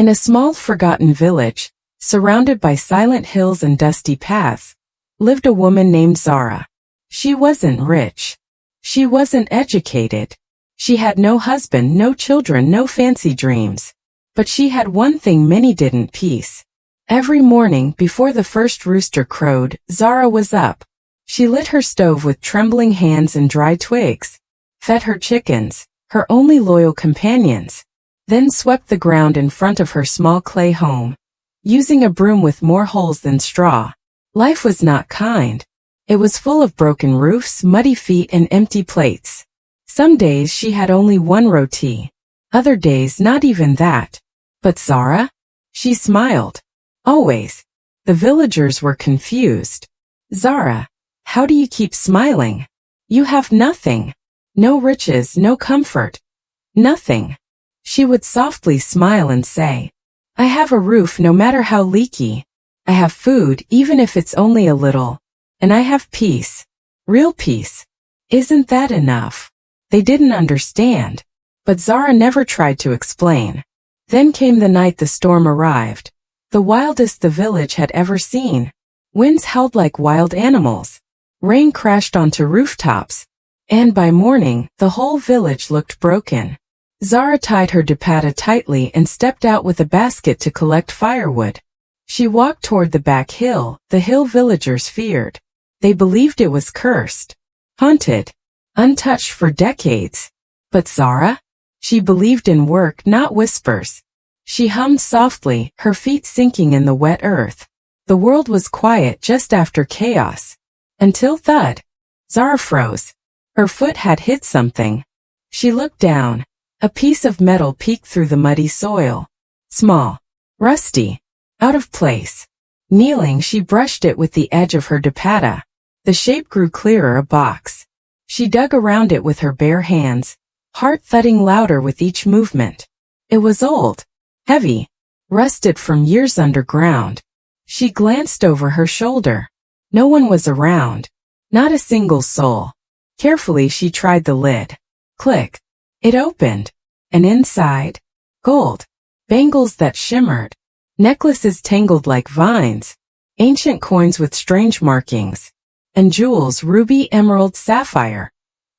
In a small forgotten village, surrounded by silent hills and dusty paths, lived a woman named Zara. She wasn't rich. She wasn't educated. She had no husband, no children, no fancy dreams. But she had one thing many didn't: peace. Every morning before the first rooster crowed, Zara was up. She lit her stove with trembling hands and dry twigs, fed her chickens, her only loyal companions, then swept the ground in front of her small clay home, using a broom with more holes than straw. Life was not kind. It was full of broken roofs, muddy feet, and empty plates. Some days she had only one roti. Other days not even that. But Zara? She smiled. Always. The villagers were confused. Zara, how do you keep smiling? You have nothing. No riches, no comfort. Nothing. She would softly smile and say, I have a roof no matter how leaky. I have food even if it's only a little. And I have peace. Real peace. Isn't that enough? They didn't understand. But Zara never tried to explain. Then came the night the storm arrived. The wildest the village had ever seen. Winds howled like wild animals. Rain crashed onto rooftops. And by morning, the whole village looked broken. Zara tied her dupatta tightly and stepped out with a basket to collect firewood. She walked toward the back hill, the hill villagers feared. They believed it was cursed, haunted, untouched for decades. But Zara? She believed in work, not whispers. She hummed softly, her feet sinking in the wet earth. The world was quiet just after chaos. Until thud. Zara froze. Her foot had hit something. She looked down. A piece of metal peeked through the muddy soil. Small. Rusty. Out of place. Kneeling, she brushed it with the edge of her dupatta. The shape grew clearer, a box. She dug around it with her bare hands, heart thudding louder with each movement. It was old. Heavy. Rusted from years underground. She glanced over her shoulder. No one was around. Not a single soul. Carefully she tried the lid. Click. It opened. And inside, gold. Bangles that shimmered. Necklaces tangled like vines. Ancient coins with strange markings. And jewels, ruby, emerald, sapphire.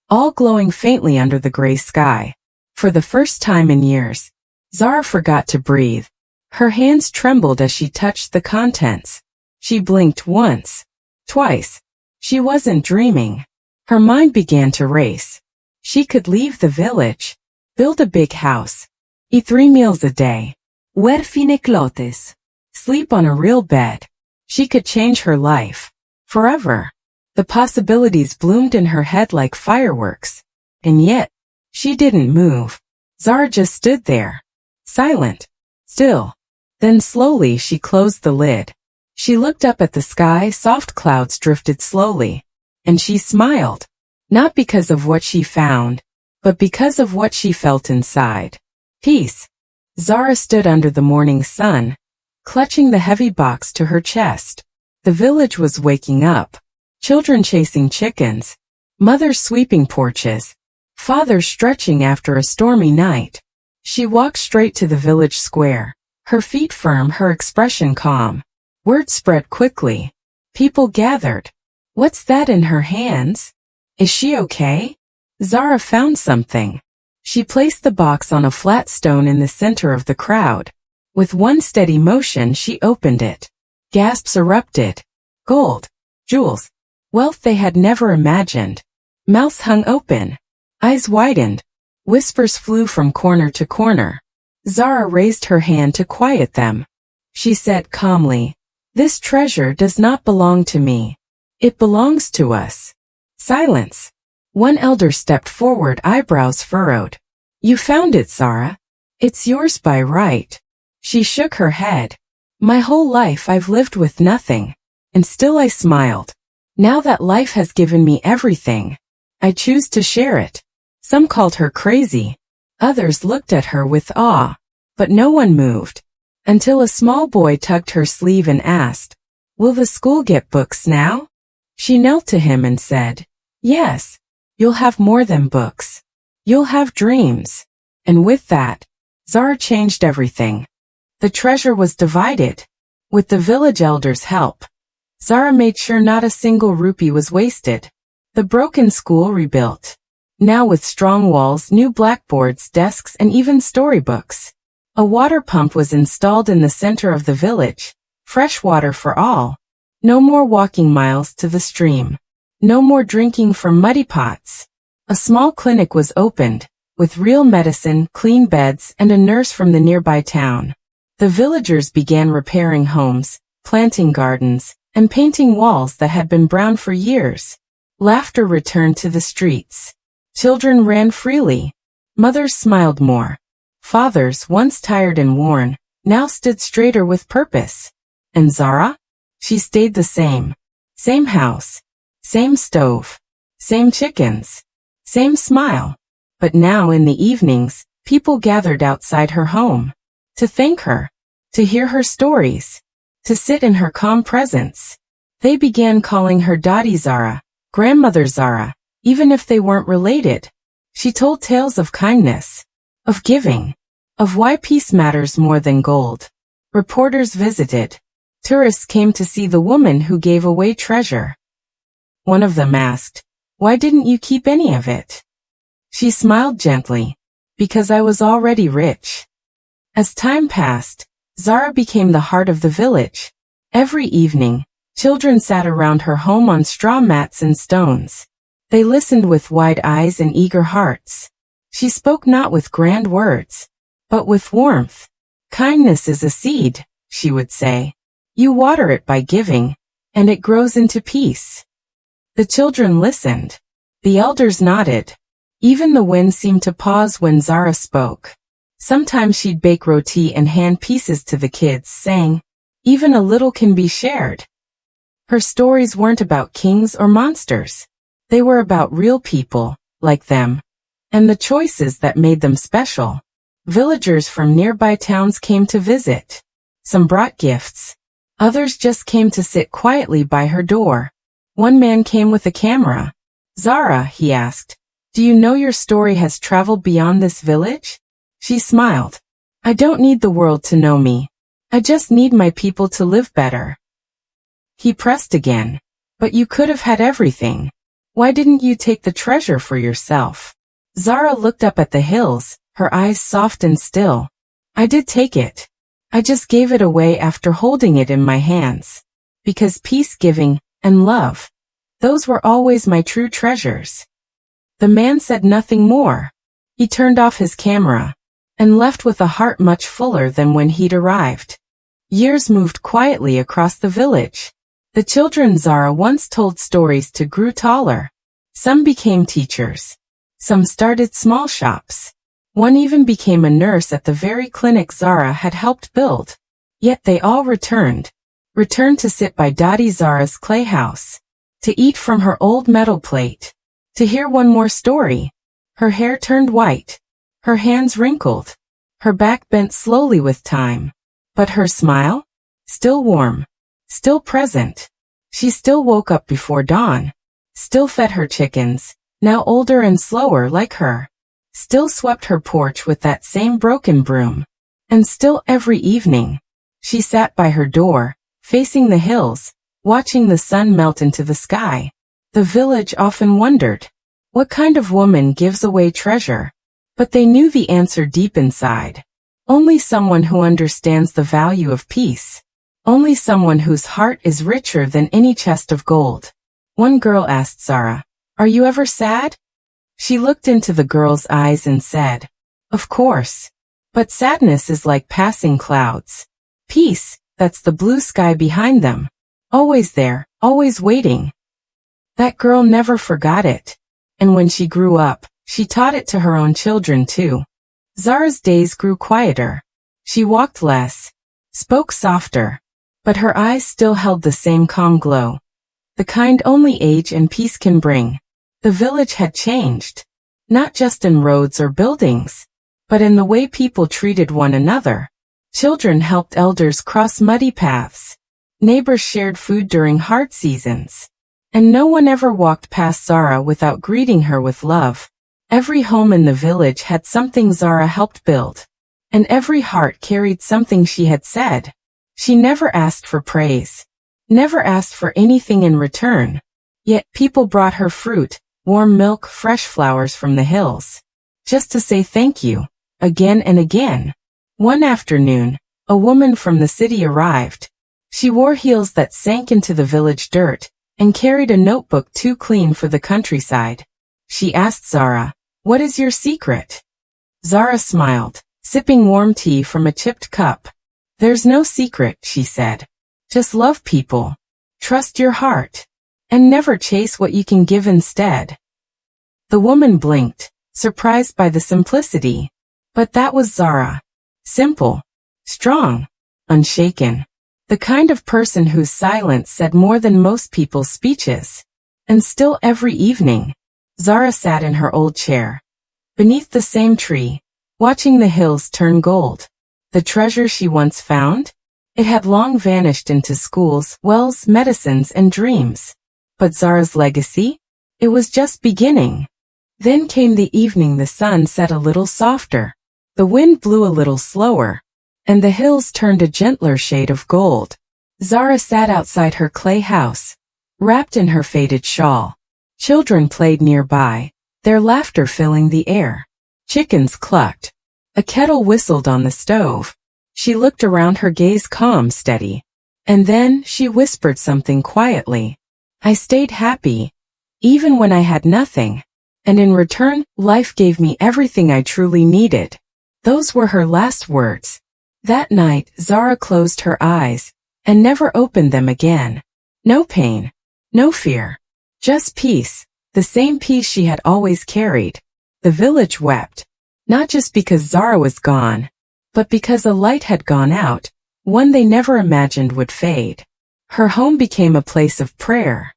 All glowing faintly under the gray sky. For the first time in years, Zara forgot to breathe. Her hands trembled as she touched the contents. She blinked once. Twice. She wasn't dreaming. Her mind began to race. She could leave the village, build a big house, eat 3 meals a day, wear fine clothes, sleep on a real bed. She could change her life. Forever. The possibilities bloomed in her head like fireworks. And yet, she didn't move. Zara just stood there. Silent. Still. Then slowly she closed the lid. She looked up at the sky, soft clouds drifted slowly. And she smiled. Not because of what she found, but because of what she felt inside. Peace. Zara stood under the morning sun, clutching the heavy box to her chest. The village was waking up. Children chasing chickens. Mothers sweeping porches. Fathers stretching after a stormy night. She walked straight to the village square. Her feet firm, her expression calm. Word spread quickly. People gathered. What's that in her hands? Is she okay? Zara found something. She placed the box on a flat stone in the center of the crowd. With one steady motion she opened it. Gasps erupted. Gold. Jewels. Wealth they had never imagined. Mouths hung open. Eyes widened. Whispers flew from corner to corner. Zara raised her hand to quiet them. She said calmly, "This treasure does not belong to me. It belongs to us." Silence. One elder stepped forward, eyebrows furrowed. "You found it, Zara. It's yours by right." She shook her head. "My whole life I've lived with nothing. And still I smiled. Now that life has given me everything, I choose to share it." Some called her crazy. Others looked at her with awe. But no one moved. Until a small boy tugged her sleeve and asked, "Will the school get books now?" She knelt to him and said, "Yes. You'll have more than books. You'll have dreams." And with that, Zara changed everything. The treasure was divided. With the village elders' help, Zara made sure not a single rupee was wasted. The broken school rebuilt. Now with strong walls, new blackboards, desks, and even storybooks. A water pump was installed in the center of the village. Fresh water for all. No more walking miles to the stream. No more drinking from muddy pots. A small clinic was opened, with real medicine, clean beds, and a nurse from the nearby town. The villagers began repairing homes, planting gardens, and painting walls that had been brown for years. Laughter returned to the streets. Children ran freely. Mothers smiled more. Fathers, once tired and worn, now stood straighter with purpose. And Zara? She stayed the same. Same house. Same stove. Same chickens. Same smile. But now in the evenings, people gathered outside her home. To thank her. To hear her stories. To sit in her calm presence. They began calling her Dadi Zara, Grandmother Zara, even if they weren't related. She told tales of kindness. Of giving. Of why peace matters more than gold. Reporters visited. Tourists came to see the woman who gave away treasure. One of them asked, "Why didn't you keep any of it?" She smiled gently. "Because I was already rich." As time passed, Zara became the heart of the village. Every evening, children sat around her home on straw mats and stones. They listened with wide eyes and eager hearts. She spoke not with grand words, but with warmth. "Kindness is a seed," she would say. "You water it by giving, and it grows into peace." The children listened. The elders nodded. Even the wind seemed to pause when Zara spoke. Sometimes she'd bake roti and hand pieces to the kids, saying, "Even a little can be shared." Her stories weren't about kings or monsters. They were about real people, like them, and the choices that made them special. Villagers from nearby towns came to visit. Some brought gifts. Others just came to sit quietly by her door. One man came with a camera. "Zara," he asked, "do you know your story has traveled beyond this village?" She smiled. "I don't need the world to know me. I just need my people to live better." He pressed again. "But you could have had everything. Why didn't you take the treasure for yourself?" Zara looked up at the hills, her eyes soft and still. "I did take it. I just gave it away after holding it in my hands. Because peace, giving, and love, those were always my true treasures." The man said nothing more. He turned off his camera and left with a heart much fuller than when he'd arrived. Years moved quietly across the village. The children Zara once told stories to grew taller. Some became teachers. Some started small shops. One even became a nurse at the very clinic Zara had helped build. Yet they all returned to sit by Dadi Zara's clay house, to eat from her old metal plate, to hear one more story. Her hair turned white. Her hands wrinkled. Her back bent slowly with time. But her smile? Still warm. Still present. She still woke up before dawn. Still fed her chickens, now older and slower like her. Still swept her porch with that same broken broom. And still every evening, she sat by her door, facing the hills, watching the sun melt into the sky. The village often wondered, what kind of woman gives away treasure? But they knew the answer deep inside. Only someone who understands the value of peace. Only someone whose heart is richer than any chest of gold. One girl asked Zara, "Are you ever sad?" She looked into the girl's eyes and said, "Of course. But sadness is like passing clouds. Peace, that's the blue sky behind them. Always there, always waiting." That girl never forgot it. And when she grew up, she taught it to her own children too. Zara's days grew quieter. She walked less, spoke softer, but her eyes still held the same calm glow. The kind only age and peace can bring. The village had changed. Not just in roads or buildings, but in the way people treated one another. Children helped elders cross muddy paths. Neighbors shared food during hard seasons. And no one ever walked past Zara without greeting her with love. Every home in the village had something Zara helped build. and every heart carried something she had said. She never asked for praise, never asked for anything in return. Yet people brought her fruit, warm milk, fresh flowers from the hills, just to say thank you, again and again. One afternoon, a woman from the city arrived. She wore heels that sank into the village dirt, and carried a notebook too clean for the countryside. She asked Zara, "What is your secret?" Zara smiled, sipping warm tea from a chipped cup. "There's no secret," she said. "Just love people, trust your heart, and never chase what you can give instead." The woman blinked, surprised by the simplicity. But that was Zara. Simple, strong, unshaken. The kind of person whose silence said more than most people's speeches. And still every evening, Zara sat in her old chair, beneath the same tree, watching the hills turn gold. The treasure she once found? It had long vanished into schools, wells, medicines, and dreams. But Zara's legacy? It was just beginning. Then came the evening. The sun set a little softer. The wind blew a little slower, and the hills turned a gentler shade of gold. Zara sat outside her clay house, wrapped in her faded shawl. Children played nearby, their laughter filling the air. Chickens clucked. A kettle whistled on the stove. She looked around, her gaze calm, steady. And then she whispered something quietly. "I stayed happy, even when I had nothing. And in return, life gave me everything I truly needed." Those were her last words. That night, Zara closed her eyes, and never opened them again. No pain, no fear, just peace, the same peace she had always carried. The village wept, not just because Zara was gone, but because a light had gone out, one they never imagined would fade. Her home became a place of prayer.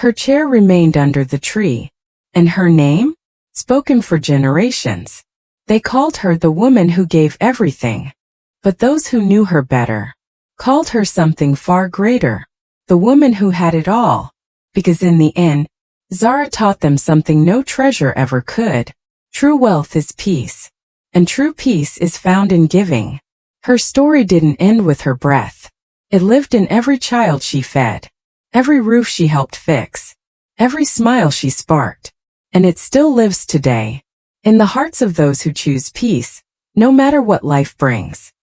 Her chair remained under the tree, and her name? Spoken for generations. They called her the woman who gave everything. But those who knew her better called her something far greater, the woman who had it all. Because in the end, Zara taught them something no treasure ever could. True wealth is peace, and true peace is found in giving. Her story didn't end with her breath. It lived in every child she fed, every roof she helped fix, every smile she sparked. And it still lives today, in the hearts of those who choose peace, no matter what life brings.